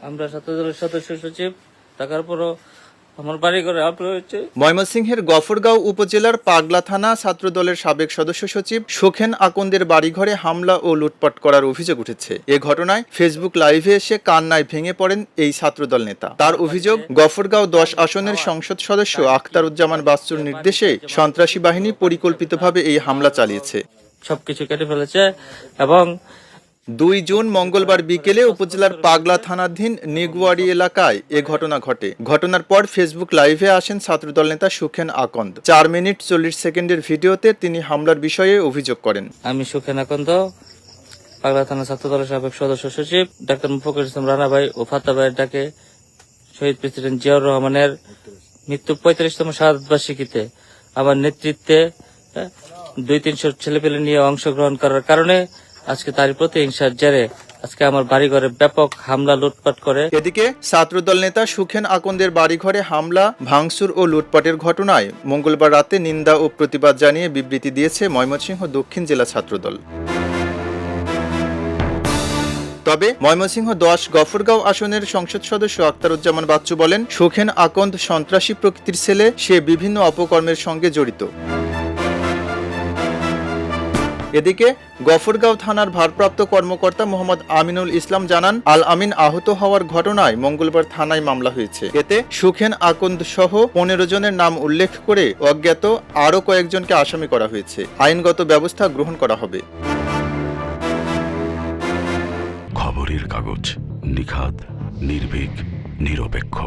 আমরা ছাত্রদলের সদস্য সচিব থাকার পরও আমার বাড়ি ঘরে হামলা হয়েছে। ময়মনসিংহের গফরগাঁও উপজেলার পাগলা থানা ছাত্রদলের সাবেক সদস্য সচিব সুখেন আকন্দের বাড়িঘরে হামলা ও লুটপাট করার অভিযোগ উঠেছে। এ ঘটনায় ফেসবুক লাইভে এসে কান্নায় ভেঙে পড়েন এই ছাত্রদল নেতা। তার অভিযোগ, গফরগাঁও 10 আসনের সংসদ সদস্য আখতারুজ্জামান বাচ্চুর নির্দেশে সন্ত্রাসী বাহিনী পরিকল্পিতভাবে এই হামলা চালিয়েছে। সবকিছু কেটে ফেলেছে এবং 2 জুন মঙ্গলবার বিকেলে উপজেলার পাগলা থানাধীন নিগুয়ারি এলাকায় এ ঘটনা ঘটে। ঘটনার পর ফেসবুক লাইভে আসেন ছাত্রদল নেতা সুখেন আকন্দ। 4 মিনিট 40 সেকেন্ডের ভিডিওতে তিনি হামলার বিষয়ে অভিযোগ করেন। আমি সুখেন আকন্দ, পাগলা থানা ছাত্রদলের সাবেক সদস্য সচিব ডাক্তার মুফাকুল ইসলাম রানা ভাই ও ফাত্তা ভাইয়ের ডাকে শহীদ প্রেসিডেন্ট জিয়াউর রহমানের মৃত্যু 45তম শাহাদাত বার্ষিকীতে আমার নেতৃত্বে 200-300 ছেলেপেলে নিয়ে অংশগ্রহণ করার কারণে আজকে তারই প্রতিহিংসার জেরে আজকে আমার বাড়িঘরে ব্যাপক হামলা লুটপাট করে। এদিকে ছাত্রদল নেতা সুখেন আকন্দের বাড়িঘরে হামলা, ভাঙচুর ও লুটপাটের ঘটনায় মঙ্গলবার রাতে নিন্দা ও প্রতিবাদ জানিয়ে বিবৃতি দিয়েছে ময়মনসিংহ দক্ষিণ জেলা ছাত্রদল। তবে ময়মনসিংহ 10 গফরগাঁও আসনের সংসদ সদস্য আখতারুজ্জামান বাচ্চু বলেন, সুখেন আকন্দ সন্ত্রাসী প্রকৃতির ছেলে, সে বিভিন্ন অপকর্মের সঙ্গে জড়িত। এদিকে গফরগাঁও থানার ভারপ্রাপ্ত কর্মকর্তা মোহাম্মদ আমিনুল ইসলাম জানান, আল আমিন আহত হওয়ার ঘটনায় মঙ্গলবার থানায় মামলা হয়েছে। এতে সুখেন আকন্দ সহ 15 জনের নাম উল্লেখ করে অজ্ঞাত আরও কয়েকজনকে আসামি করা হয়েছে। আইনগত ব্যবস্থা গ্রহণ করা হবে। খবরের কাগজ, নিখাত, নির্ভীক, নিরপেক্ষ।